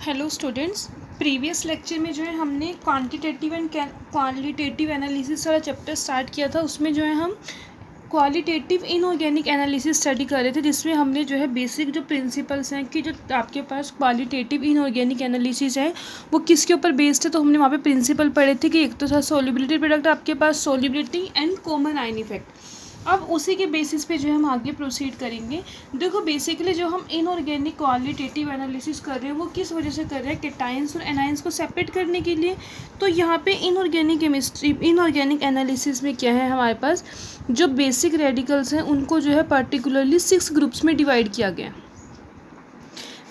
Hello students. Previous lecture में जो है हमने क्वांटिटेटिव एंड क्वालिटेटिव एनालिसिस वाला चैप्टर स्टार्ट किया था। उसमें जो है हम क्वालिटेटिव इनऑर्गेनिक एनालिसिस स्टडी कर रहे थे, जिसमें हमने जो है बेसिक जो प्रिंसिपल्स हैं कि जो आपके पास क्वालिटेटिव इनऑर्गेनिक एनालिसिस है वो किसके ऊपर बेस्ड है। तो हमने वहाँ पे प्रिंसिपल पढ़े थे कि एक तो था सोल्युबिलिटी प्रोडक्ट, आपके पास solubility and common ion effect. अब उसी के बेसिस पे जो है हम आगे प्रोसीड करेंगे। देखो बेसिकली जो हम इनऑर्गेनिक क्वालिटेटिव एनालिसिस कर रहे हैं वो किस वजह से कर रहे हैं, केटाइंस और एनाइंस को सेपरेट करने के लिए। तो यहाँ पे इनऑर्गेनिक केमिस्ट्री इनऑर्गेनिक एनालिसिस में क्या है, हमारे पास जो बेसिक रेडिकल्स हैं उनको जो है पर्टिकुलरली 6 ग्रुप्स में डिवाइड किया गया।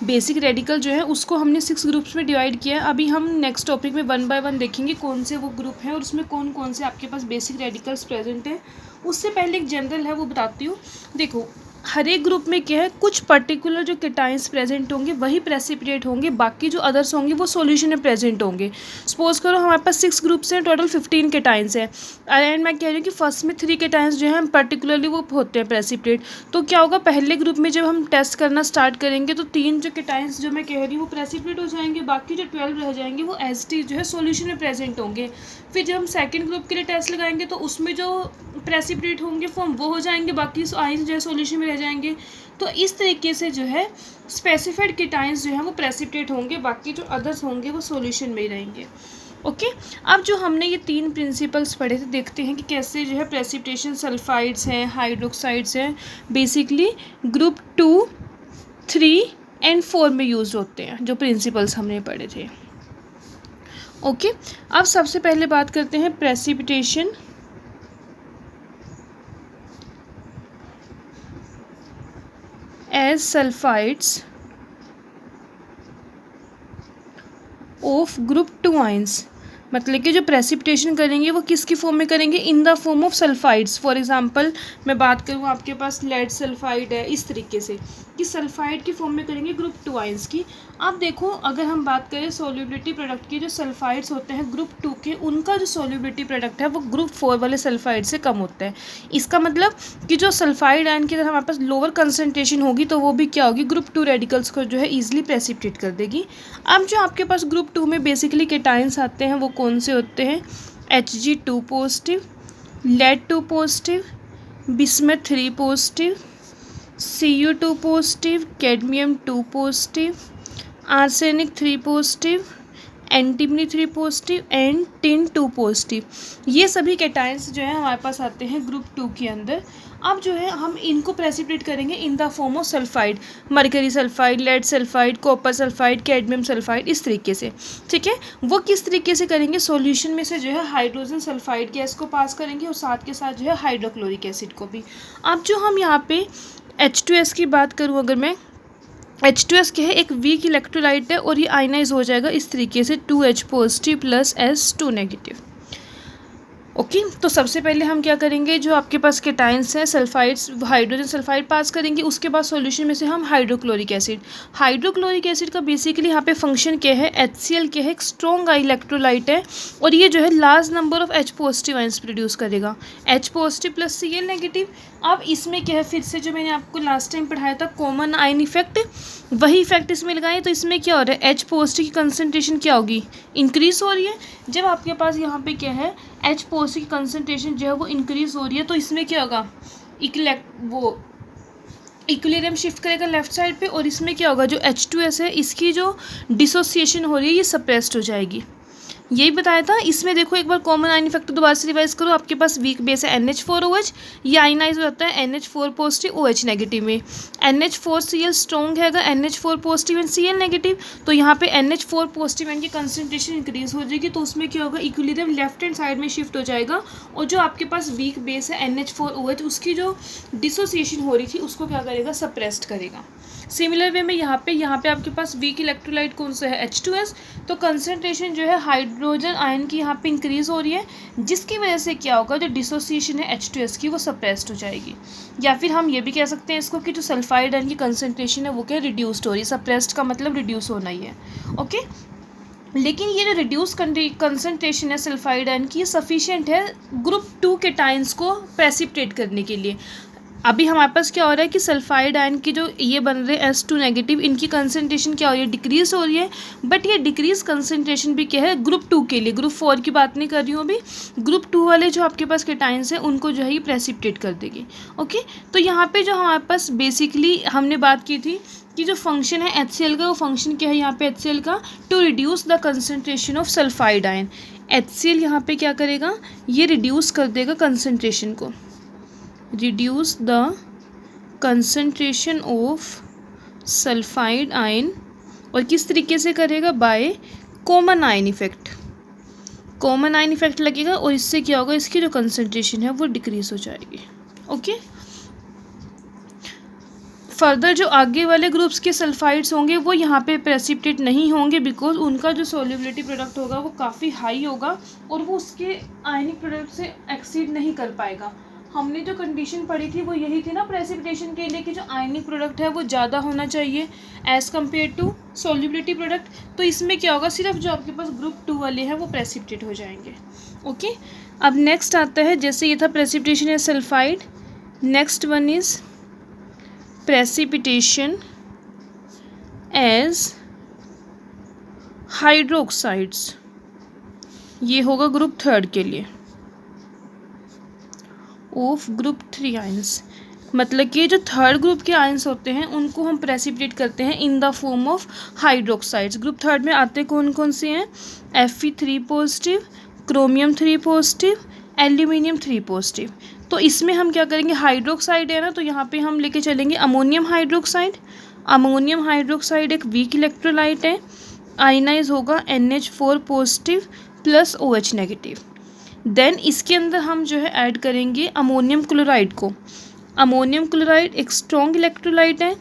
बेसिक रेडिकल जो है उसको हमने 6 ग्रुप्स में डिवाइड किया है। अभी हम नेक्स्ट टॉपिक में 1 बाय 1 देखेंगे कौन से वो ग्रुप हैं और उसमें कौन कौन से आपके पास बेसिक रेडिकल्स प्रेजेंट हैं। उससे पहले एक जनरल है वो बताती हूँ। देखो हर एक ग्रुप में क्या है, कुछ पर्टिकुलर जो केटाइंस प्रेजेंट होंगे वही प्रेसिपिटेट होंगे, बाकी जो अदर्स होंगे वो सॉल्यूशन में प्रेजेंट होंगे। सपोज करो हमारे पास 6 ग्रुप्स हैं, टोटल 15 केटाइंस है एंड मैं कह रही हूँ कि फर्स्ट में 3 केटाइंस जो है पर्टिकुलरली वो होते हैं प्रेसिपिटेट। तो क्या होगा, पहले ग्रुप में जब हम टेस्ट करना स्टार्ट करेंगे तो 3 जो केटाइंस जो मैं कह रही हूँ वो प्रेसिपिटेट हो जाएंगे, बाकी जो 12 रह जाएंगे वो एज टी जो है सॉल्यूशन में प्रेजेंट होंगे। फिर जब हम सेकंड ग्रुप के लिए टेस्ट लगाएंगे तो उसमें जो प्रेसिपिटेट होंगे फॉर्म वो हो जाएंगे, बाकी आयन जो है सॉल्यूशन में रह जाएंगे। तो इस तरीके से जो है स्पेसिफाइड केटाइंस जो है वो प्रेसिपिटेट होंगे, बाकी जो अदर्स होंगे वो सॉल्यूशन में ही रहेंगे। ओके। अब जो हमने ये 3 प्रिंसिपल्स पढ़े थे, देखते हैं कि कैसे जो है प्रेसिपिटेशन सल्फाइड्स हैं, हाइड्रोक्साइड्स हैं, बेसिकली ग्रुप 2, 3 एंड 4 में यूज होते हैं जो प्रिंसिपल्स हमने पढ़े थे। ओके। अब सबसे पहले बात करते हैं precipitation as sulphides of group 2 ions. मतलब कि जो प्रेसिपिटेशन करेंगे वो किसकी फॉर्म में करेंगे, in the form of sulphides. For example मैं बात करूँ, आपके पास लेड सल्फाइड है, इस तरीके से कि सल्फाइड की फॉर्म में करेंगे ग्रुप 2 आयंस की। अब देखो अगर हम बात करें सोल्युबिलिटी प्रोडक्ट की, जो सल्फाइड्स होते हैं ग्रुप 2 के, उनका जो सोल्युबिलिटी प्रोडक्ट है वो ग्रुप 4 वाले सल्फाइड से कम होता है। इसका मतलब कि जो सल्फाइड आयन की अगर हमारे पास लोअर कंसनट्रेशन होगी तो वो भी क्या होगी, ग्रुप 2 रेडिकल्स को जो है ईजिली प्रेसिपिटेट कर देगी। अब जो आपके पास ग्रुप 2 में बेसिकली केटाइंस आते हैं वो कौन से होते हैं, Hg2 positive, lead 2 positive, bismuth 3 positive, Cu2 positive, cadmium 2 positive, arsenic 3 positive, antimony 3 positive and tin 2 positive. ये सभी केटाइंस जो है हमारे पास आते हैं ग्रुप 2 के अंदर। अब जो है हम इनको प्रेसिपिटेट करेंगे in the form of sulphide, mercury sulphide, lead sulphide, copper sulphide, cadmium sulphide, इस तरीके से। ठीक है, वो किस तरीके से करेंगे, सॉल्यूशन में से जो है हाइड्रोजन सल्फाइड गैस को पास करेंगे और साथ के साथ जो है हाइड्रोक्लोरिक एसिड को भी। अब जो हम यहाँ पे H2S की बात करूँ, अगर मैं H2S क्या है, एक वीक इलेक्ट्रोलाइट है और ये आयनाइज हो जाएगा इस तरीके से 2H positive plus S2 negative. Okay. तो सबसे पहले हम क्या करेंगे, जो आपके पास केटाइंस हैं सल्फाइड्स, हाइड्रोजन सल्फाइड पास करेंगे, उसके बाद सॉल्यूशन में से हम हाइड्रोक्लोरिक एसिड। हाइड्रोक्लोरिक एसिड का बेसिकली यहाँ पे फंक्शन क्या है, HCl क्या है, एक स्ट्रॉन्ग इलेक्ट्रोलाइट है और ये जो है large number of H positive ions produce करेगा, H positive plus Cl negative. अब इसमें क्या है, फिर से जो मैंने आपको लास्ट टाइम पढ़ाया था कॉमन आयन इफेक्ट, वही इफेक्ट इसमें लगाएं। तो इसमें क्या हो रहा है, H पॉजिटिव की कंसनट्रेशन क्या होगी, इंक्रीज हो रही है। जब आपके पास यहाँ पे क्या है, H पॉजिटिव की कंसनट्रेशन जो है वो इंक्रीज हो रही है, तो इसमें क्या होगा, वो इक्विलिब्रियम शिफ्ट करेगा लेफ्ट साइड पे और इसमें क्या होगा, जो H2S है इसकी जो डिसोसिएशन हो रही है ये सप्रेस्ड हो जाएगी। यही बताया था। इसमें देखो एक बार कॉमन आयन इफेक्ट दोबारा से रिवाइज करो, आपके पास वीक बेस है NH4OH, ये आयनाइज हो जाता है NH4 पॉजिटिव OH नेगेटिव में। NH4Cl स्ट्रॉन्ग हैगा, NH4 positive and Cl negative, तो यहाँ पे NH4 पॉजिटिव एंड की कंसनट्रेशन इंक्रीज हो जाएगी, तो उसमें क्या होगा, इक्विलिब्रियम लेफ्ट हैंड साइड में शिफ्ट हो जाएगा और जो आपके पास वीक बेस है NH4OH उसकी जो डिसोसिएशन हो रही थी उसको क्या करेगा, सप्रेस्ड करेगा। सिमिलर वे में यहाँ पे आपके पास वीक इलेक्ट्रोलाइट कौन सा है, H2S, तो कंसनट्रेशन जो है हाइड्रोजन आयन की यहाँ पे इंक्रीज हो रही है, जिसकी वजह से क्या होगा, जो डिसोसिएशन है H2S की वो सप्रेस्ड हो जाएगी। या फिर हम ये भी कह सकते हैं इसको कि जो सल्फाइड आयन की कंसनट्रेशन है वो क्या, रिड्यूस्ड हो रही है। सप्रेस्ड का मतलब रिड्यूस होना ही है। ओके। लेकिन ये जो रिड्यूस कंसनट्रेशन है सल्फाइड आयन की, ये सफिशिएंट है ग्रुप 2 केटाइंस को प्रेसिपिटेट करने के लिए। अभी हमारे पास क्या हो रहा है कि सल्फाइड आयन की जो ये बन रहे हैं S2 नेगेटिव, इनकी कंसनट्रेशन क्या हो रही है, डिक्रीज हो रही है। बट ये डिक्रीज कंसनट्रेशन भी क्या है ग्रुप 2 के लिए, ग्रुप 4 की बात नहीं कर रही हूँ अभी। ग्रुप 2 वाले जो आपके पास केटाइंस हैं उनको जो है ये प्रेसिपिटेट कर देगी। ओके, तो यहाँ पे जो हमारे पास बेसिकली हमने बात की थी कि जो फंक्शन है HCl का, वो फंक्शन क्या है यहाँ पे HCl का, to reduce the concentration of sulphide ion. HCl यहाँ पे क्या करेगा, ये रिड्यूस कर देगा कंसनट्रेशन को, reduce the concentration of sulphide ion. और किस तरीके से करेगा, by common ion effect. Common ion effect लगेगा और इससे क्या होगा, इसकी जो कंसनट्रेशन है वो डिक्रीज हो जाएगी। ओके, फर्दर जो आगे वाले ग्रुप्स के सल्फाइड्स होंगे वो यहाँ पे प्रेसिपिटेट नहीं होंगे, बिकॉज उनका जो सोल्युबिलिटी प्रोडक्ट होगा वो काफ़ी हाई होगा और वो उसके आयनिक प्रोडक्ट से एक्सीड नहीं कर पाएगा। हमने जो कंडीशन पढ़ी थी वो यही थी ना प्रेसिपिटेशन के लिए, कि जो आयनिक प्रोडक्ट है वो ज़्यादा होना चाहिए as compare to solubility product. तो इसमें क्या होगा, सिर्फ जो आपके पास ग्रुप 2 वाले हैं वो प्रेसिपिटेट हो जाएंगे। ओके, अब नेक्स्ट आता है, जैसे ये था precipitation as sulphide, next one is precipitation as hydroxides. ये होगा ग्रुप 3 के लिए ऑफ ग्रुप 3 आयंस। मतलब कि जो थर्ड ग्रुप के आयंस होते हैं उनको हम प्रेसिपिटेट करते हैं इन the form of hydroxides. Group 3 में आते कौन कौन से हैं, Fe3 positive, chromium 3 positive, aluminium 3 positive. तो इसमें हम क्या करेंगे, हाइड्रोक्साइड है ना, तो यहाँ पे हम लेके चलेंगे अमोनियम हाइड्रोक्साइड। अमोनियम हाइड्रोक्साइड एक वीक इलेक्ट्रोलाइट है, आयनाइज होगा NH4 positive plus OH negative. Then इसके अंदर हम जो है ऐड करेंगे अमोनियम क्लोराइड को। अमोनियम क्लोराइड एक स्ट्रॉन्ग इलेक्ट्रोलाइट है,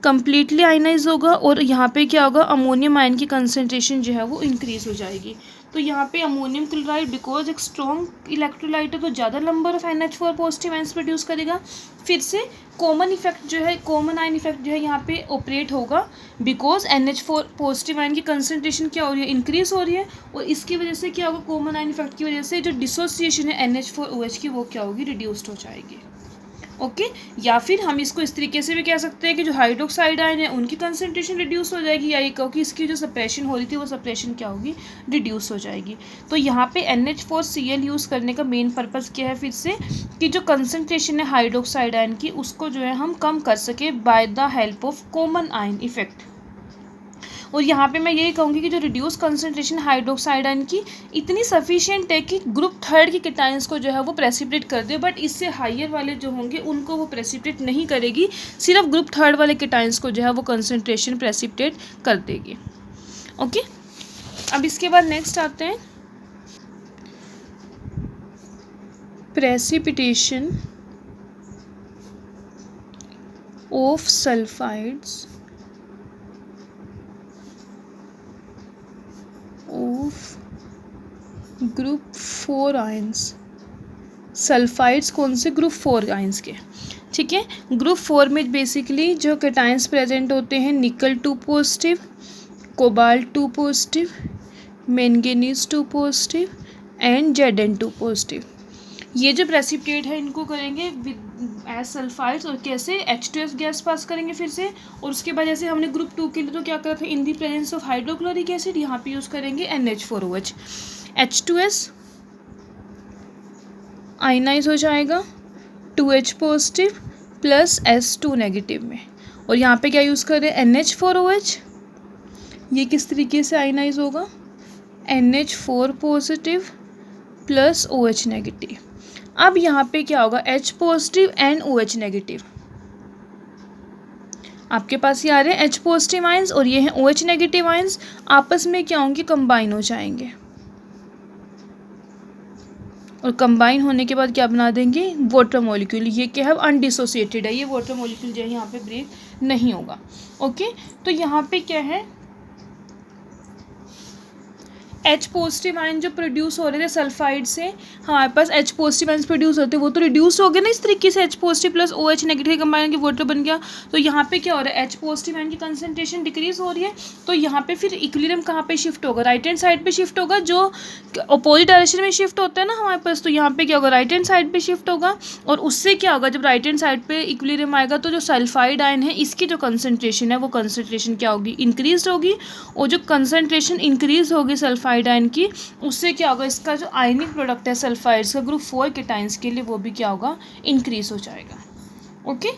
कम्प्लीटली आयनाइज होगा और यहाँ पे क्या होगा, अमोनियम आयन की कंसनट्रेशन जो है वो इंक्रीज हो जाएगी। तो यहाँ पे अमोनियम क्लोराइड बिकॉज एक स्ट्रॉन्ग इलेक्ट्रोलाइट है तो ज़्यादा number of NH4 positive ions produce करेगा। फिर से कॉमन इफेक्ट जो है, कॉमन आयन इफेक्ट जो है यहाँ पे ऑपरेट होगा, बिकॉज NH4 पॉजिटिव आयन की कंसनट्रेशन क्या हो रही है, इंक्रीज हो रही है। और इसकी वजह से क्या होगा, कॉमन आयन इफेक्ट की वजह से जो डिसोसिएशन है NH4OH की वो क्या होगी, रिड्यूस्ड हो जाएगी। ओके, या फिर हम इसको इस तरीके से भी कह सकते हैं कि जो हाइड्रोक्साइड आयन है उनकी कंसनट्रेशन रिड्यूस हो जाएगी, या ये कहो कि इसकी जो सप्रेशन हो रही थी वो सप्रेशन क्या होगी, रिड्यूस हो जाएगी। तो यहाँ पे NH4Cl यूज़ करने का मेन पर्पज़ क्या है, फिर से कि जो कंसनट्रेशन है हाइड्रोक्साइड आयन की उसको जो है हम कम कर सके by the help of common ion effect. और यहाँ पे मैं यही कहूँगी कि जो रिड्यूस कंसनट्रेशन हाइड्रोक्साइड आयन की इतनी सफिशिएंट है कि ग्रुप 3 की केटाइंस को जो है वो प्रेसिपिटेट कर दे, बट इससे हायर वाले जो होंगे उनको वो प्रेसिपिटेट नहीं करेगी, सिर्फ ग्रुप 3 वाले केटाइंस को जो है वो कंसनट्रेशन प्रेसिपिटेट कर देगी। ओके, अब इसके बाद नेक्स्ट आते हैं precipitation of sulphides of group 4 ions. Sulphides कौन से, ग्रुप 4 आयंस के। ठीक है, ग्रुप 4 में बेसिकली जो केटाइंस प्रेजेंट होते हैं निकल 2 positive, cobalt 2 positive, manganese 2 positive and Zn2 positive. ये जो प्रेसिपिटेट है इनको करेंगे विद एज सल्फाइड्स, और कैसे H2S गैस पास करेंगे फिर से। और उसके बाद जैसे हमने ग्रुप 2 के लिए तो क्या करा था, in the presence of hydrochloric acid, यहाँ पे यूज़ करेंगे NH4OH। H2S आयनाइज हो जाएगा 2H positive plus S2 negative में, और यहाँ पे क्या यूज़ कर रहे हैं NH4OH। ये किस तरीके से आयनाइज होगा, NH4 positive plus OH negative. अब यहाँ पे क्या होगा, H positive and OH negative. आपके पास ये आ रहे हैं H पॉजिटिव आयंस और ये हैं OH नेगेटिव आयंस, आपस में क्या होंगे, कंबाइन हो जाएंगे। और कंबाइन होने के बाद क्या बना देंगे, वाटर मॉलिक्यूल। ये क्या है, अनडिसोसिएटेड है, ये वाटर मॉलिक्यूल जो है यहाँ पे ब्रेक नहीं होगा। ओके, तो यहाँ पे क्या है, H पॉजिटिव आयन जो प्रोड्यूस हो रहे थे सल्फाइड से, हमारे पास H पॉजिटिव आयन प्रोड्यूस होते हैं, वो तो रिड्यूस हो गए ना इस तरीके से, H positive plus OH negative combine के वाटर बन गया। तो यहाँ पे क्या हो रहा है, H पॉजिटिव आयन की कंसनट्रेशन डिक्रीज हो रही है, तो यहाँ पे फिर इक्विलिब्रियम कहाँ पे शिफ्ट होगा, राइट हैंड साइड पे शिफ्ट होगा, जो अपोजिट डायरेक्शन में शिफ्ट होता है ना हमारे पास, तो यहाँ पे क्या होगा, राइट हैंड साइड पे शिफ्ट होगा। और उससे क्या होगा, जब राइट हैंड साइड पे इक्विलिब्रियम आएगा तो जो सल्फाइड आयन है इसकी जो कंसनट्रेशन है वो कंसनट्रेशन क्या होगी, इंक्रीज होगी। और जो कंसनट्रेशन इंक्रीज होगी सल्फाइड आयन की, उससे क्या होगा, इसका जो आयनिक प्रोडक्ट है सल्फाइड्स का ग्रुप 4 केटाइंस के लिए, वो भी क्या होगा, इंक्रीज हो जाएगा। ओके,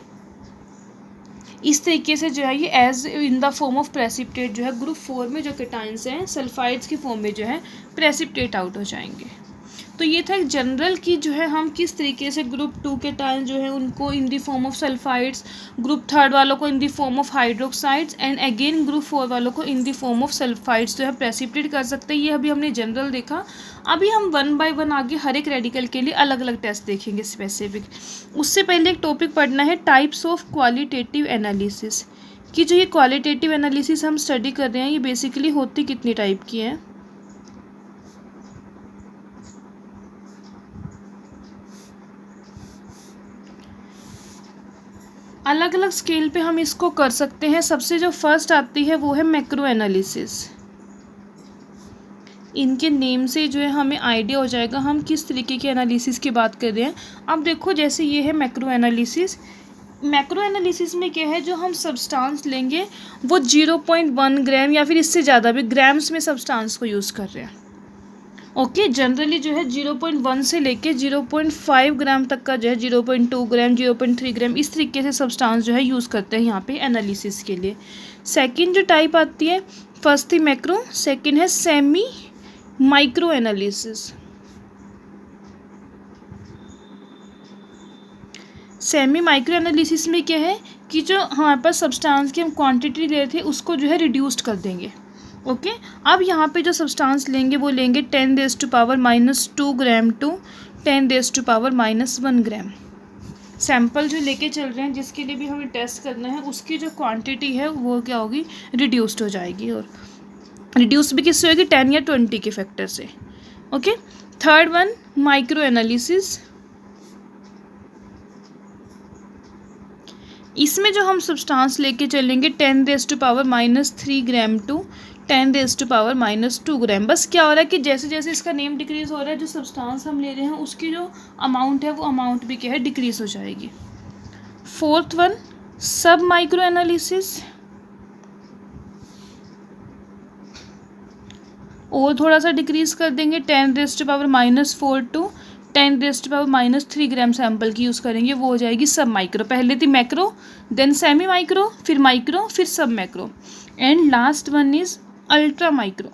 इस तरीके से जो है ये as in the form of precipitate जो है ग्रुप 4 में जो केटाइंस हैं सल्फाइड्स की फॉर्म में जो है प्रेसिपिटेट आउट हो जाएंगे। तो ये था एक जनरल की जो है हम किस तरीके से ग्रुप 2 केटायन जो है उनको इन the form of sulphides, group 3 वालों को इन the form of hydroxides and again group 4 वालों को इन द फॉर्म ऑफ सल्फाइड्स जो है प्रेसिपिटेट कर सकते हैं। ये अभी हमने जनरल देखा। अभी हम 1 बाय 1 आगे हर एक रेडिकल के लिए अलग अलग टेस्ट देखेंगे स्पेसिफिक। उससे पहले एक टॉपिक पढ़ना है टाइप्स ऑफ क्वालिटेटिव एनालिसिस, कि जो ये क्वालिटेटिव एनालिसिस हम स्टडी कर रहे हैं ये बेसिकली होती कितनी टाइप की है। अलग अलग स्केल पे हम इसको कर सकते हैं। सबसे जो फर्स्ट आती है वो है मैक्रो एनालिसिस। इनके नेम से जो है हमें आइडिया हो जाएगा हम किस तरीके के एनालिसिस की बात कर रहे हैं। अब देखो जैसे ये है मैक्रो एनालिसिस। मैक्रो एनालिसिस में क्या है, जो हम सब्सटेंस लेंगे वो 0.1 ग्राम या फिर इससे ज़्यादा भी ग्राम्स में सब्सटेंस को यूज़ कर रहे हैं। ओके, जनरली जो है 0.1 से लेके 0.5 ग्राम तक का जो है 0.2 ग्राम 0.3 ग्राम इस तरीके से सब्सटेंस जो है यूज़ करते हैं यहाँ पे एनालिसिस के लिए। सेकंड जो टाइप आती है, फर्स्ट थी मैक्रो, सेकंड है semi micro analysis. Semi micro analysis में क्या है कि जो हमारे पास सब्सटेंस की हम क्वांटिटी ले रहे थे उसको जो है रिड्यूस्ड कर देंगे। ओके, अब यहाँ पे जो सब्सटेंस लेंगे वो लेंगे 10⁻⁻2 ग्राम टू 10⁻⁻1 ग्राम। सैंपल जो लेके चल रहे हैं जिसके लिए भी हमें टेस्ट करना है उसकी जो क्वांटिटी है वो क्या होगी, रिड्यूस्ड हो जाएगी। और रिड्यूस भी किससे होगी, 10 या 20 के फैक्टर से। Okay, third one micro analysis. इसमें जो हम सब्सटेंस लेके चलेंगे 10⁻³ ग्राम टू 10⁻⁻2 ग्राम। बस क्या हो रहा है कि जैसे जैसे इसका नेम डिक्रीज हो रहा है जो सब्सटेंस हम ले रहे हैं उसकी जो अमाउंट है वो अमाउंट भी क्या है, डिक्रीज हो जाएगी। फोर्थ वन सब माइक्रो एनालिसिस। और थोड़ा सा डिक्रीज कर देंगे 10⁻⁻4 टू 10⁻⁻3 ग्राम सैंपल की यूज़ करेंगे, वो हो जाएगी सब माइक्रो। पहले थी मैक्रो, देन सेमी माइक्रो, फिर माइक्रो, फिर सब macro, and last one is ultra micro.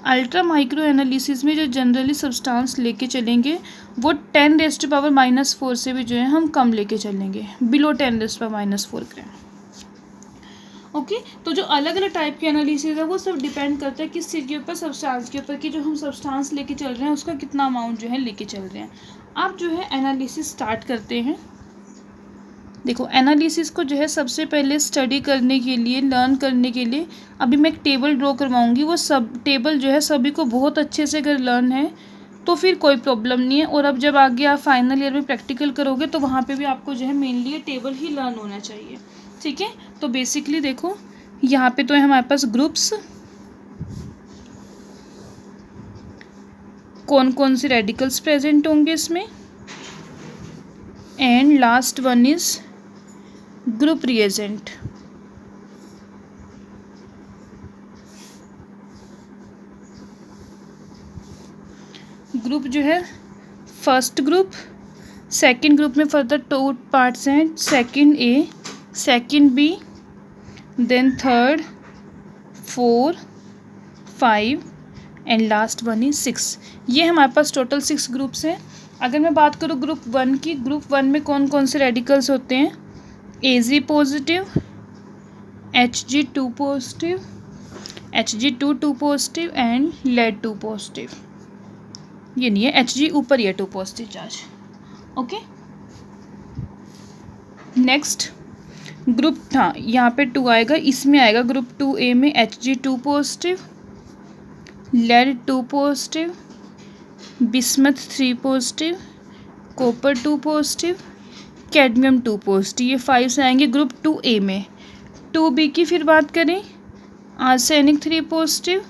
Ultra micro analysis में जो जनरली सब्सटेंस लेके चलेंगे वो 10⁻⁻4 से भी जो है हम कम लेके चलेंगे, बिलो 10⁻⁻4 ग्राम। ओके, तो जो अलग अलग टाइप के एनालिसिस है वो सब डिपेंड करता है किस चीज़ के ऊपर, सब्सटेंस के ऊपर, कि जो हम सब्सटेंस लेके चल रहे हैं उसका कितना अमाउंट जो है लेके चल रहे हैं। अब जो है एनालिसिस स्टार्ट करते हैं। देखो एनालिसिस को जो है सबसे पहले स्टडी करने के लिए, लर्न करने के लिए अभी मैं एक टेबल ड्रॉ करवाऊंगी। वो सब टेबल जो है सभी को बहुत अच्छे से अगर लर्न है तो फिर कोई प्रॉब्लम नहीं है। और अब जब आगे आप फाइनल ईयर में प्रैक्टिकल करोगे तो वहाँ पे भी आपको जो है मेनली ये टेबल ही लर्न होना चाहिए। ठीक है, तो बेसिकली देखो यहाँ पे तो है हमारे पास ग्रुप्स, कौन कौन से रेडिकल्स प्रेजेंट होंगे इसमें, and last one is group reagent. Group जो है फर्स्ट ग्रुप, सेकंड ग्रुप में फर्दर 2 पार्ट्स हैं, second A, second B, then third, 4, 5 and last one is 6। ये हमारे पास टोटल 6 ग्रुप्स हैं। अगर मैं बात करूँ ग्रुप 1 की, ग्रुप 1 में कौन कौन से रेडिकल्स होते हैं, Ag positive, Hg2 positive, Hg2 2 positive and lead 2 positive. ये नहीं है, Hg ऊपर ही है 2 positive charge. Okay, next group, हाँ यहाँ पे 2 आएगा, इसमें आएगा ग्रुप 2A में Hg2 positive, lead 2 positive, bismuth 3 positive, copper 2 positive, cadmium 2 positive, ये 5 से आएंगे ग्रुप 2A में। 2B की फिर बात करें, arsenic 3 positive,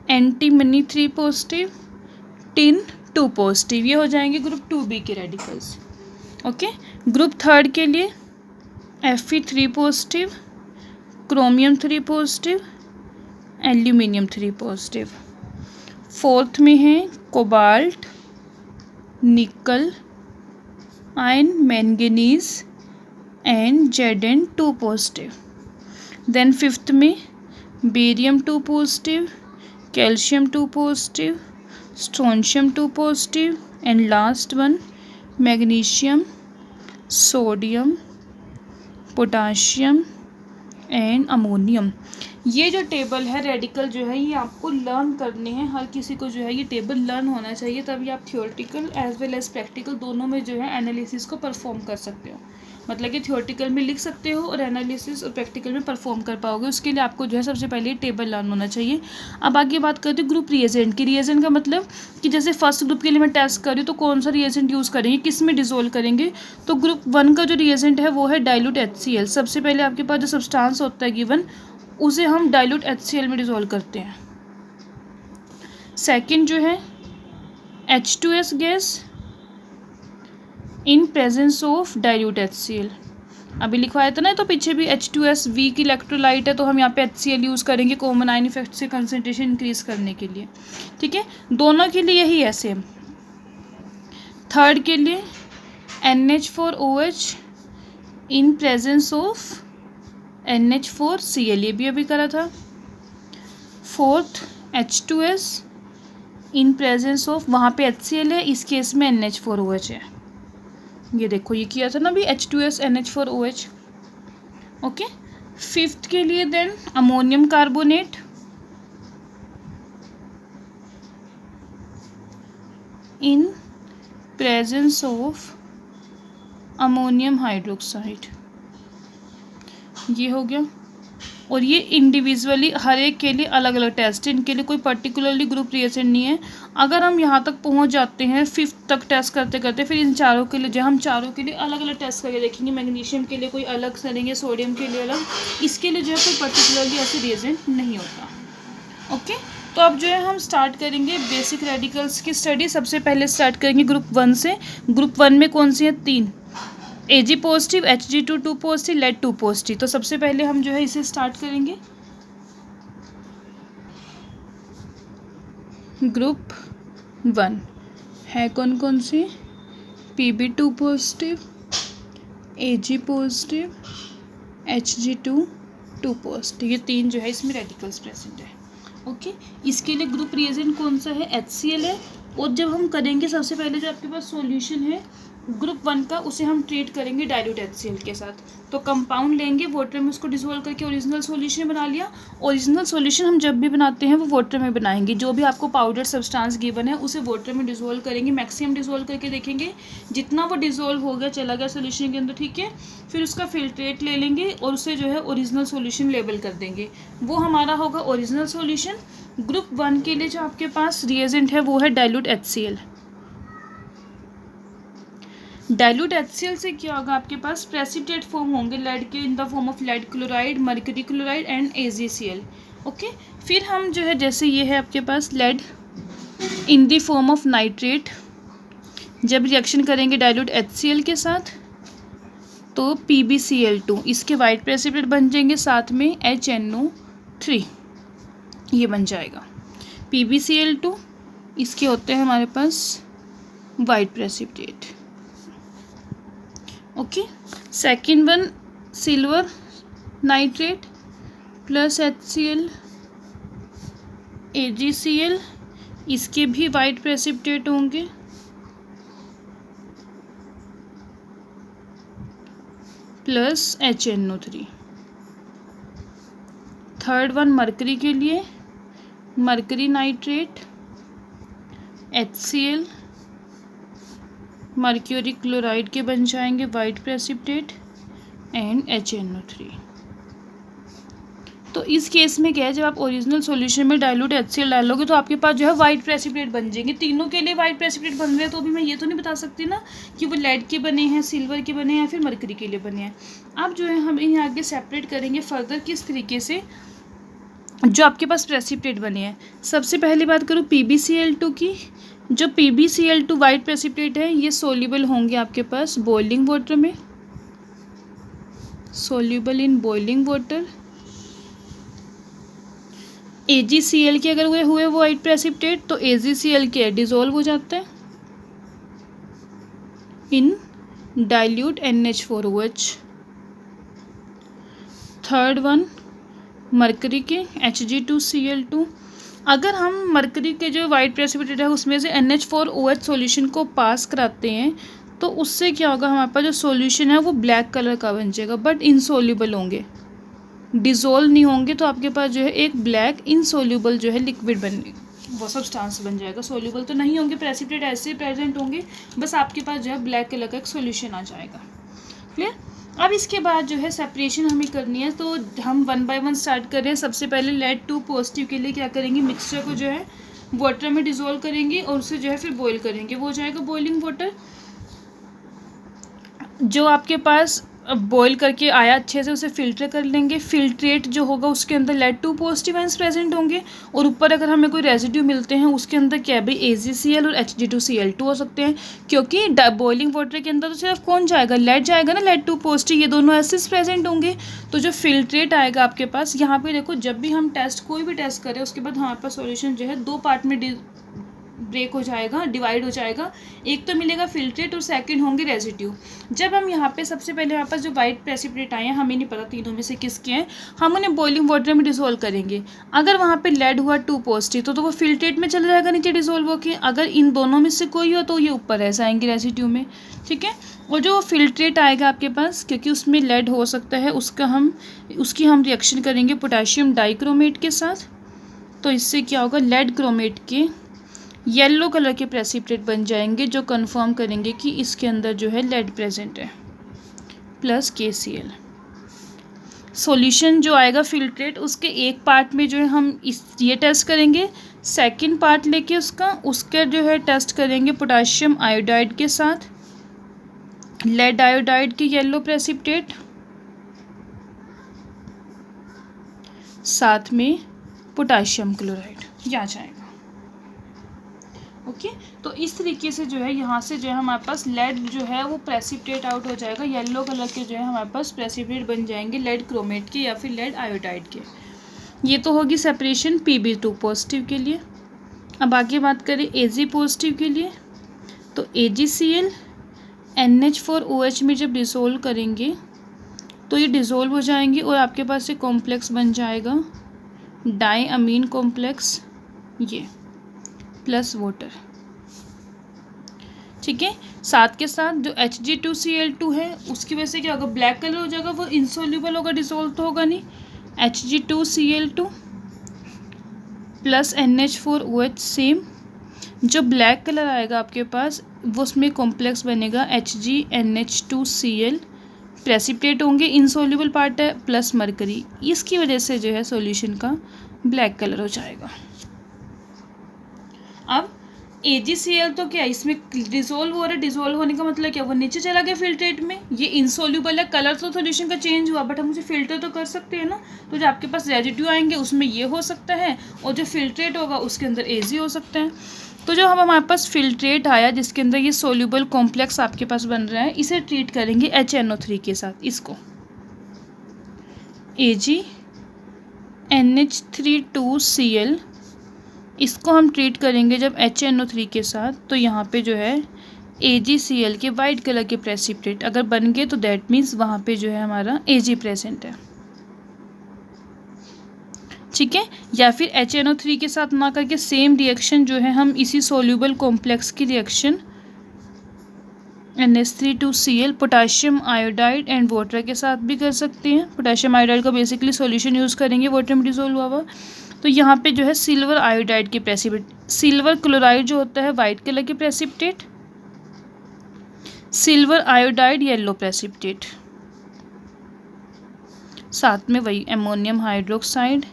antimony 3 positive, tin 2 positive, ये हो जाएंगे ग्रुप 2B के रेडिकल्स। ओके, ग्रुप 3 के लिए Fe 3 positive, chromium 3 positive, aluminium 3 positive. 4th में है cobalt, nickel, ion, manganese and Zn 2 positive. Then 5th में barium 2 positive, calcium 2 positive, strontium 2 positive and last one magnesium, sodium, potassium and ammonium. ये जो table है radical जो है ये आपको लर्न करने हैं, हर किसी को जो है ये टेबल लर्न होना चाहिए, तभी आप theoretical as well as practical दोनों में जो है एनालिसिस को परफॉर्म कर सकते हो। मतलब कि थियोरेटिकल में लिख सकते हो और एनालिसिस और प्रैक्टिकल में परफॉर्म कर पाओगे। उसके लिए आपको जो है सबसे पहले टेबल लर्न होना चाहिए। अब आगे बात करते हैं ग्रुप रिएजेंट की। रिएजेंट का मतलब कि जैसे फर्स्ट ग्रुप के लिए मैं टेस्ट कर रही हूँ तो कौन सा रिएजेंट यूज़ करेंगे, किस में डिसोल्व करेंगे। तो ग्रुप 1 का जो रिएजेंट है वो है डाइल्यूट HCl। सबसे पहले आपके पास जो सब्सटेंस होता है गिवन उसे हम डाइल्यूट HCl में डिसोल्व करते हैं। सेकंड जो है H2S gas in presence of dilute HCl। अभी लिखवाया था ना, तो पीछे भी H2S वीक इलेक्ट्रोलाइट है तो हम यहाँ पे HCl यूज़ करेंगे कॉमन आयन इफेक्ट से कंसनट्रेशन इंक्रीज करने के लिए। ठीक है, दोनों के लिए यही है सेम। थर्ड के लिए NH4OH in presence of NH4Cl, ये भी अभी करा था। Fourth H2S in presence of, वहाँ पे HCl है, इस केस में NH4OH है। ये देखो ये किया था ना अभी H2S NH4OH। ओके, 5th के लिए then ammonium carbonate in presence of ammonium hydroxide, ये हो गया। और ये इंडिविजुअली हर एक के लिए अलग अलग टेस्ट है, इनके लिए कोई पर्टिकुलरली ग्रुप रिएजेंट नहीं है। अगर हम यहाँ तक पहुँच जाते हैं 5th तक टेस्ट करते करते, फिर इन चारों के लिए जो हम चारों के लिए अलग अलग टेस्ट करके देखेंगे। मैग्नीशियम के लिए कोई अलग करेंगे, सोडियम के लिए अलग, इसके लिए जो है कोई पर्टिकुलरली ऐसे रिएजेंट नहीं होता। ओके, तो अब जो है हम स्टार्ट करेंगे बेसिक रेडिकल्स की स्टडी। सबसे पहले स्टार्ट करेंगे ग्रुप 1 से। ग्रुप 1 में कौन सी है, 3 Ag positive, Hg2 2 positive, lead 2 positive. तो सबसे पहले हम जो है इसे स्टार्ट करेंगे। ग्रुप 1 है कौन कौन सी, Pb2 positive, Ag positive, Hg2 2 positive, ये 3 जो है इसमें रेडिकल्स प्रेजेंट है। ओके, इसके लिए ग्रुप रिएजेंट कौन सा है, HCl है। और जब हम करेंगे सबसे पहले जो आपके पास सॉल्यूशन है ग्रुप 1 का, उसे हम ट्रीट करेंगे डाइल्यूट HCl के साथ। तो कंपाउंड लेंगे, वाटर में उसको डिसोल्व करके ओरिजिनल सॉल्यूशन बना लिया। ओरिजिनल सॉल्यूशन हम जब भी बनाते हैं वो वाटर में बनाएंगे। जो भी आपको पाउडर सब्सटेंस गिवन है उसे वाटर में डिसोल्व करेंगे, मैक्सिमम डिसोल्व करके देखेंगे, जितना वो डिसोल्व हो गया चला गया सॉल्यूशन के अंदर। ठीक है, फिर उसका फिल्ट्रेट ले लेंगे और उसे जो है ओरिजिनल सॉल्यूशन लेबल कर देंगे, वो हमारा होगा ओरिजिनल सॉल्यूशन। ग्रुप 1 के लिए जो आपके पास रिएजेंट है वो है डाइल्यूट HCl। डाइल्यूट HCl से क्या होगा, आपके पास प्रेसिपिटेट फॉर्म होंगे लेड के, in the form of lead chloride, mercury chloride and AgCl। Okay, फिर हम जो है जैसे ये है आपके पास lead in the form of nitrate, जब रिएक्शन करेंगे डाइल्यूट HCl के साथ तो PbCl2, इसके वाइट प्रेसिपिटेट बन जाएंगे, साथ में HNO3 ये बन जाएगा। PbCl2 इसके होते हैं हमारे पास white precipitate. Okay, second one silver nitrate plus HCl AgCl, इसके भी वाइट प्रेसिपिटेट होंगे, plus HNO3। Third one mercury के लिए mercury nitrate HCl, mercury chloride के बन जाएंगे वाइट प्रेसिपिटेट, एंड HNO3। तो इस केस में क्या है, जब आप ओरिजिनल सॉल्यूशन में डाइल्यूट HCl डालोगे तो आपके पास जो है वाइट प्रेसिपिटेट बन जाएंगे। तीनों के लिए वाइट प्रेसिपिटेट बन रहे हैं, तो अभी मैं ये तो नहीं बता सकती ना कि वो लेड के बने हैं, सिल्वर के बने हैं या फिर मरकरी के लिए बने हैं। अब जो है हम इन्हें आगे सेपरेट करेंगे फर्दर किस तरीके से, जो आपके पास प्रेसिपिटेट बने हैं। सबसे पहली बात करूँ PbCl2 की। जो PbCl2 वाइट प्रेसिपिटेट है ये सोल्यूबल होंगे आपके पास बॉइलिंग वाटर में, soluble in boiling water. AgCl के अगर हुए वाइट प्रेसिपिटेट तो AgCl के डिजोल्व हो जाता है इन dilute NH4OH। Third one mercury के Hg2Cl2। अगर हम मरकरी के जो वाइट प्रेसिपिटेट है उसमें से NH4OH सॉल्यूशन को पास कराते हैं तो उससे क्या होगा, हमारे पास जो सॉल्यूशन है वो ब्लैक कलर का बन जाएगा, बट इनसोल्यूबल होंगे, डिज़ोल्व नहीं होंगे। तो आपके पास जो है एक ब्लैक इनसोल्यूबल जो है लिक्विड बन, वो सब्सटेंस बन जाएगा। सोल्यूबल तो नहीं होंगे, प्रेसिपिटेट ऐसे प्रेजेंट होंगे, बस आपके पास जो है ब्लैक कलर का एक सॉल्यूशन आ जाएगा। क्लियर। अब इसके बाद जो है सेपरेशन हमें करनी है, तो हम 1 बाय 1 स्टार्ट कर रहे हैं। सबसे पहले लेड 2 पॉजिटिव के लिए क्या करेंगे, मिक्सचर को जो है वाटर में डिज़ोल्व करेंगे और उसे जो है फिर बॉईल करेंगे, वो हो जाएगा बॉइलिंग वाटर। जो आपके पास बॉईल करके आया अच्छे से उसे फिल्टर कर लेंगे। फिल्ट्रेट जो होगा उसके अंदर लेड 2 पॉजिटिव आयंस प्रेजेंट होंगे और ऊपर अगर हमें कोई रेजिड्यू मिलते हैं उसके अंदर क्या भाई AgCl और Hg2Cl2 हो सकते हैं, क्योंकि बॉइलिंग वाटर के अंदर तो सिर्फ कौन जाएगा, लेड जाएगा ना, लेड 2 पॉजिटिव, ये दोनों एसिड्स प्रेजेंट होंगे। तो जो फिल्ट्रेट आएगा आपके पास, यहाँ पे देखो जब भी हम कोई भी टेस्ट करें उसके बाद हमारे पास सॉल्यूशन जो है 2 पार्ट में ब्रेक हो जाएगा, डिवाइड हो जाएगा। एक तो मिलेगा फिल्ट्रेट और सेकंड होंगे रेजिड्यू। जब हम यहाँ पे सबसे पहले हमारे पास जो वाइट प्रेसिपिटेट आए हैं, हमें नहीं पता तीनों में से किसके हैं, हम उन्हें बॉइलिंग वाटर में डिसोल्व करेंगे। अगर वहाँ पे लेड हुआ 2 पॉजिटिव तो वो फिल्ट्रेट में चला जाएगा नीचे डिसोल्व होके। अगर इन दोनों में से कोई हो तो ये ऊपर रह जाएंगे रेजिड्यू में, ठीक है। और जो फिल्ट्रेट आएगा आपके पास, क्योंकि उसमें लेड हो सकता है, उसकी हम रिएक्शन करेंगे पोटेशियम डाइक्रोमेट के साथ। तो इससे क्या होगा, लेड क्रोमेट के येलो कलर के प्रेसिपिटेट बन जाएंगे, जो कंफर्म करेंगे कि इसके अंदर जो है लेड प्रेजेंट है, प्लस KCl। सॉल्यूशन जो आएगा फिल्ट्रेट, उसके एक पार्ट में जो है हम ये टेस्ट करेंगे, सेकंड पार्ट लेके उसका जो है टेस्ट करेंगे पोटेशियम आयोडाइड के साथ, लेड आयोडाइड के येलो प्रेसिपिटेट, साथ में पोटेशियम क्लोराइड, ये आ जाएगा। ओके तो इस तरीके से जो है यहाँ से जो है हमारे पास लेड जो है वो प्रेसिपिटेट आउट हो जाएगा, येलो कलर के जो है हमारे पास प्रेसिपिटेट बन जाएंगे लेड क्रोमेट के या फिर लेड आयोडाइड के। ये तो होगी सेपरेशन Pb2 पॉजिटिव के लिए। अब आगे बात करें Ag पॉजिटिव के लिए, तो AgCl NH4OH में जब डिसोल्व करेंगे तो ये डिसोल्व हो जाएंगे और आपके पास एक कॉम्प्लेक्स बन जाएगा डाईअमीन कॉम्प्लेक्स, ये प्लस वाटर, ठीक है। साथ के साथ जो Hg2Cl2 है उसकी वजह से क्या होगा, ब्लैक कलर हो जाएगा, वो इंसोल्यूबल होगा, डिसोल्व तो होगा नहीं। Hg2Cl2 प्लस NH4OH सेम, जो ब्लैक कलर आएगा आपके पास वो उसमें कॉम्प्लेक्स बनेगा HgNH2Cl, प्रेसिपिटेट होंगे, इंसोल्यूबल पार्ट है, प्लस मरकरी। इसकी वजह से जो है सॉल्यूशन का ब्लैक कलर हो जाएगा। अब AgCl तो क्या इसमें डिसोल्व हो रहा है, डिसोल्व होने का मतलब क्या, वो नीचे चला गया फिल्ट्रेट में, ये इंसोल्यूबल है, कलर तो सॉल्यूशन का चेंज हुआ बट हम उसे फिल्टर तो कर सकते हैं ना। तो जो आपके पास रेजिड्यू आएंगे उसमें ये हो सकता है और जो फिल्ट्रेट होगा उसके अंदर Ag हो सकता है। तो जो हमारे पास फिल्ट्रेट आया जिसके अंदर ये सोल्यूबल कॉम्प्लेक्स आपके पास बन रहा है, इसे ट्रीट करेंगे HNO3 के साथ। इसको AgNH3 इसको हम ट्रीट करेंगे जब HNO3 के साथ, तो यहाँ पे जो है AgCl के वाइट कलर के प्रेसिपिटेट अगर बन गए तो दैट मीन्स वहाँ पे जो है हमारा Ag प्रेजेंट है, ठीक है। या फिर HNO3 के साथ ना करके सेम रिएक्शन जो है हम इसी सोल्यूबल कॉम्प्लेक्स की reaction NH3 potassium iodide and water के साथ भी कर सकते हैं। पोटेशियम आयोडाइड का बेसिकली सॉल्यूशन यूज़ करेंगे वाटर में डिसोल्व हुआ। तो यहाँ पे जो है सिल्वर आयोडाइड के प्रेसिपिटेट, सिल्वर क्लोराइड जो होता है वाइट कलर के precipitate, silver iodide yellow precipitate, साथ में वही अमोनियम हाइड्रोक्साइड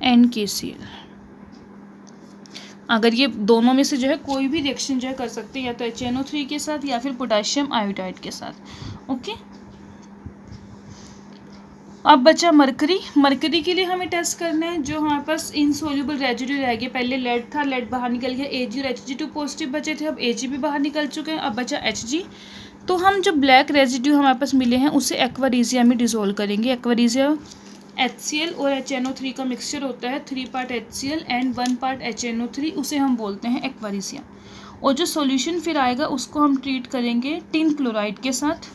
NaCl। अगर ये दोनों में से जो है कोई भी रिएक्शन जो है कर सकते हैं, या तो HNO3 के साथ या फिर पोटेशियम आयोडाइड के साथ। ओके, अब बचा मरकरी। मरकरी के लिए हमें टेस्ट करना है जो हमारे पास इनसोल्यूबल रेजिड्यू रह गया। पहले लेड था, लेड बाहर निकल गया, Ag और Hg2 पॉजिटिव बचे थे, अब Ag भी बाहर निकल चुके हैं, अब बचा Hg। तो हम जो ब्लैक रेजिड्यू हमारे पास मिले हैं उसे एक्वारीजिया में डिसोल्व करेंगे। एक्वारीजिया HCl और HNO3 का मिक्सचर होता है, 3 part HCl and 1 part HNO3, उसे हम बोलते हैं एक्वारीजिया। और जो सॉल्यूशन फिर आएगा उसको हम ट्रीट करेंगे टिन क्लोराइड के साथ।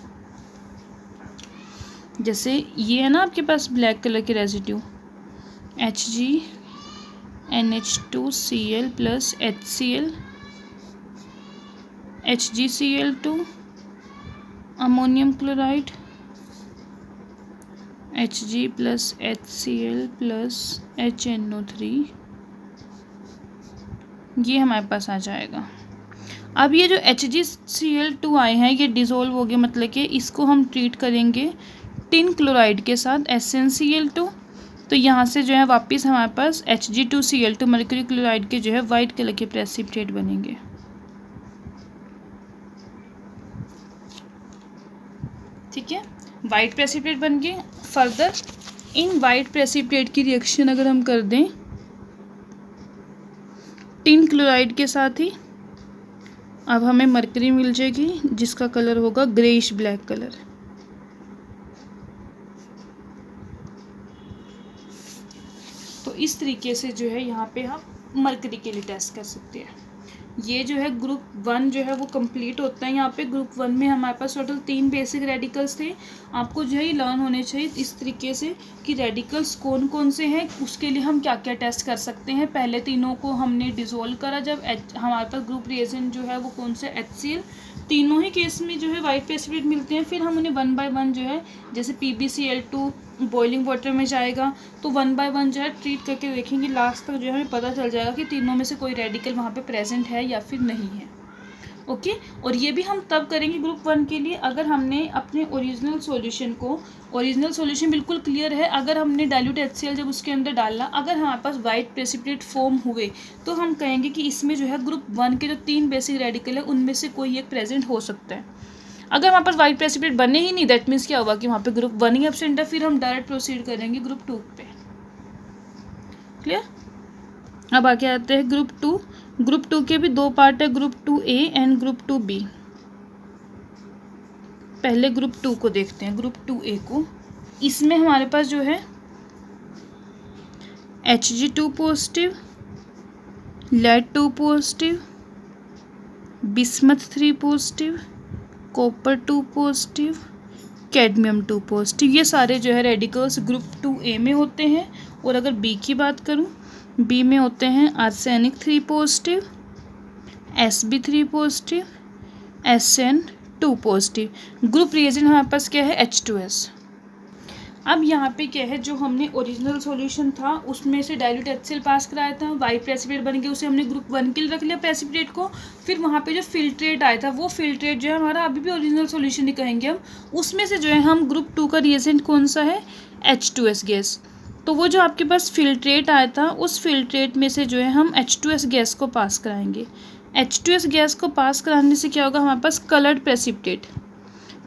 जैसे ये है ना आपके पास ब्लैक कलर के residue, HgNH2Cl plus HCl, HgCl2, ammonium chloride, Hg plus HCl plus HNO3, ये हमारे पास आ जाएगा। अब ये जो HgCl2 आए हैं ये डिज़ोल्व हो गए, मतलब कि इसको हम ट्रीट करेंगे टिन क्लोराइड के साथ SnCl2। तो यहाँ से जो है वापस हमारे पास Hg2Cl2 मर्क्यूरी क्लोराइड के जो है वाइट कलर के प्रेसिपिटेट बनेंगे। ठीक है, वाइट प्रेसिपिटेट बन गए। फर्दर इन वाइट प्रेसिपिटेट की रिएक्शन अगर हम कर दें टिन क्लोराइड के साथ ही, अब हमें मरकरी मिल जाएगी जिसका कलर होगा ग्रेइश ब्लैक कलर। तो इस तरीके से जो है यहाँ पे हम मरकरी के लिए टेस्ट कर सकते हैं। ये जो है ग्रुप 1 जो है वो कंप्लीट होता है। यहाँ पे ग्रुप 1 में हमारे पास टोटल 3 बेसिक रेडिकल्स थे। आपको जो है ये लर्न होने चाहिए इस तरीके से कि रेडिकल्स कौन कौन से हैं, उसके लिए हम क्या क्या टेस्ट कर सकते हैं। पहले तीनों को हमने डिसोल्व करा, जब हमारे पास ग्रुप रिएजेंट जो है वो कौन सा HCl, तीनों ही केस में जो है वाइट प्रेसिपिटेट मिलते हैं। फिर हम उन्हें 1 बाय 1 जो है जैसे PbCl2 बॉइलिंग वाटर में जाएगा तो 1 बाय 1 जो है ट्रीट करके देखेंगे, लास्ट तक जो है हमें पता चल जाएगा कि तीनों में से कोई रेडिकल वहाँ पे प्रेजेंट है या फिर नहीं है। ओके, और ये भी हम तब करेंगे ग्रुप 1 के लिए अगर हमने अपने ओरिजिनल सॉल्यूशन बिल्कुल क्लियर है, अगर हमने डाइल्यूट HCl जब उसके अंदर डाला, अगर हमारे पास वाइट प्रेसिपिटेट फॉर्म हुए तो हम कहेंगे कि इसमें जो है ग्रुप 1 के जो 3 बेसिक रेडिकल है उनमें से कोई एक प्रेजेंट हो सकता है। अगर हमारे पास वाइट प्रेसिपिटेट बने ही नहीं, दैट मीन्स क्या होगा कि वहाँ पे ग्रुप 1 ही एब्सेंट है। फिर हम डायरेक्ट प्रोसीड करेंगे ग्रुप 2 पे। क्लियर? अब आगे आते हैं ग्रुप 2। ग्रुप 2 के भी 2 पार्ट है, group 2A and group 2B। पहले ग्रुप 2 को देखते हैं, ग्रुप 2A को। इसमें हमारे पास जो है Hg2 positive, lead-2 positive, bismuth 3 positive, copper 2 positive, cadmium 2 positive, ये सारे जो है रेडिकल्स ग्रुप 2A में होते हैं। और अगर B की बात करूं, B में होते हैं arsenic 3 positive, Sb3 positive, Sn2 positive. Group reagent हमारे पास क्या है, H2S। अब यहाँ पे क्या है, जो हमने ओरिजिनल सॉल्यूशन था उसमें से डाइल्यूट HCl पास कराया था, वाइट प्रेसिपिटेट बन गया, उसे हमने ग्रुप 1 के लिए रख लिया प्रेसिपिटेट को। फिर वहाँ पे जो फिल्ट्रेट आया था वो फिल्ट्रेट जो है हमारा अभी भी ओरिजिनल सॉल्यूशन ही कहेंगे हम, उसमें से जो है हम ग्रुप 2 का रिएजेंट कौन सा है, H2S गैस। तो वो जो आपके पास फिल्ट्रेट आया था उस फिल्ट्रेट में से जो है हम H2S गैस को पास कराएंगे। H2S गैस को पास कराने से क्या होगा, हमारे पास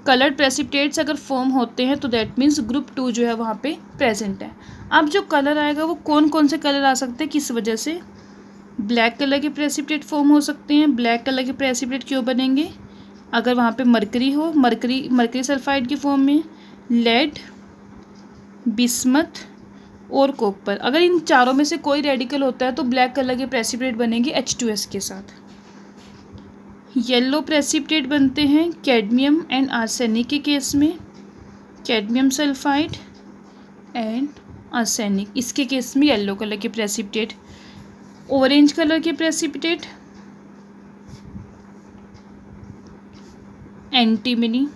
कलर्ड प्रेसिपिटेट्स अगर फॉर्म होते हैं तो दैट मीन्स ग्रुप 2 जो है वहाँ पे प्रेजेंट है। अब जो कलर आएगा वो कौन कौन से कलर आ सकते हैं, किस वजह से, ब्लैक कलर के प्रेसिपिटेट फॉर्म हो सकते हैं। ब्लैक कलर के प्रेसिपिटेट क्यों बनेंगे, अगर वहाँ पे मरकरी हो, मरकरी सल्फाइड की फॉर्म में, लेड, बिस्मथ और कॉपर, अगर इन चारों में से कोई रेडिकल होता है तो ब्लैक कलर के प्रेसिपिटेट बनेंगे H2S के साथ। येलो प्रेसिपिटेट बनते हैं कैडमियम एंड आर्सेनिक के केस में, कैडमियम सल्फाइड एंड आर्सेनिक, इसके केस में येलो कलर के प्रेसिपिटेट। ऑरेंज कलर के प्रेसिपिटेट एंटीमनी।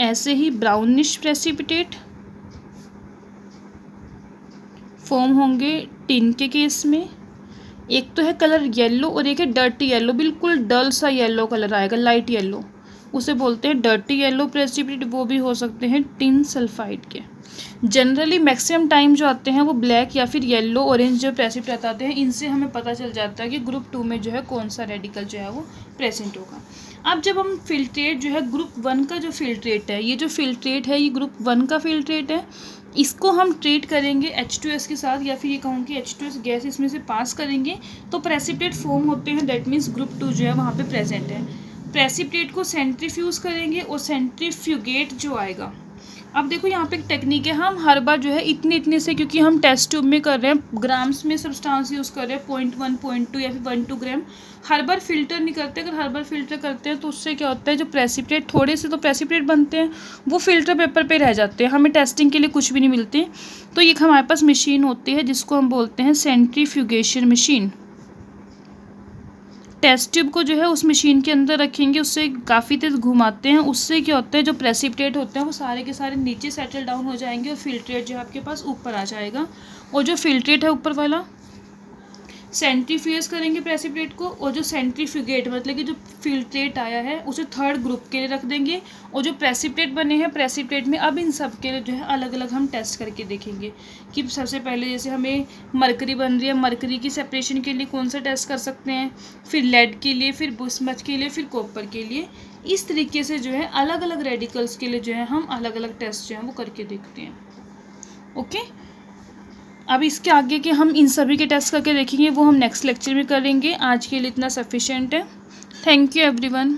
ऐसे ही ब्राउनिश प्रेसिपिटेट फॉर्म होंगे टिन के केस में। एक तो है कलर येलो और एक है डर्टी येलो, बिल्कुल डल सा येलो कलर आएगा, लाइट येलो, उसे बोलते हैं डर्टी येलो प्रेसिपिटेट, वो भी हो सकते हैं टिन सल्फाइड के। जनरली मैक्सिमम टाइम जो आते हैं वो ब्लैक या फिर येलो ऑरेंज जो प्रेसिपिटेट आते हैं, इनसे हमें पता चल जाता है कि ग्रुप 2 में जो है कौन सा रेडिकल जो है वो प्रेजेंट होगा। अब जब हम फिल्ट्रेट जो है ग्रुप 1 का जो फिल्ट्रेट है, ये जो फिल्ट्रेट है ये ग्रुप 1 का फिल्ट्रेट है, इसको हम ट्रीट करेंगे H2S के साथ, या फिर ये कहूँ कि H2S गैस इसमें से पास करेंगे तो प्रेसिपिटेट फॉर्म होते हैं, दैट मीन्स ग्रुप 2 जो है वहाँ पे प्रेजेंट है। प्रेसिपिटेट को सेंट्रीफ्यूज करेंगे और सेंट्रीफ्यूगेट जो आएगा। अब देखो यहाँ पे एक टेक्निक है, हम हर बार जो है इतने से, क्योंकि हम टेस्ट ट्यूब में कर रहे हैं, ग्राम्स में सब्सटेंस यूज़ कर रहे हैं, 0.1 0.2 या फिर 1-2 ग्राम, हर बार फिल्टर नहीं करते। अगर हर बार फिल्टर करते हैं तो उससे क्या होता है, जो प्रेसिपिटेट थोड़े से तो प्रेसिपिटेट बनते हैं वो फिल्टर पेपर पे रह जाते हैं, हमें टेस्टिंग के लिए कुछ भी नहीं मिलते। तो ये हमारे पास मशीन होती है जिसको हम बोलते हैं सेंट्रीफ्यूगेशन मशीन। टेस्ट ट्यूब को जो है उस मशीन के अंदर रखेंगे, उससे काफ़ी तेज़ घुमाते हैं, उससे क्या होता है जो प्रेसिपिटेट होते हैं वो सारे के सारे नीचे सेटल डाउन हो जाएंगे और फिल्ट्रेट जो है आपके पास ऊपर आ जाएगा। और जो फिल्ट्रेट है ऊपर वाला सेंट्रीफ्यूज करेंगे प्रेसिपिटेट को, और जो सेंट्रीफ्यूगेट मतलब कि जो फिल्ट्रेट आया है उसे थर्ड ग्रुप के लिए रख देंगे, और जो प्रेसिपिटेट बने हैं प्रेसिपिटेट में अब इन सब के लिए जो है अलग अलग हम टेस्ट करके देखेंगे कि सबसे पहले जैसे हमें मरकरी बन रही है, मरकरी की सेपरेशन के लिए कौन सा टेस्ट कर सकते हैं, फिर लेड के लिए, फिर बिस्मथ के लिए, फिर कॉपर के लिए। इस तरीके से जो है अलग अलग रेडिकल्स के लिए जो है हम अलग अलग टेस्ट जो है वो करके देखते हैं। ओके, अब इसके आगे के हम इन सभी के टेस्ट करके देखेंगे, वो हम नेक्स्ट लेक्चर में करेंगे। आज के लिए इतना सफिशिएंट है। Thank you everyone.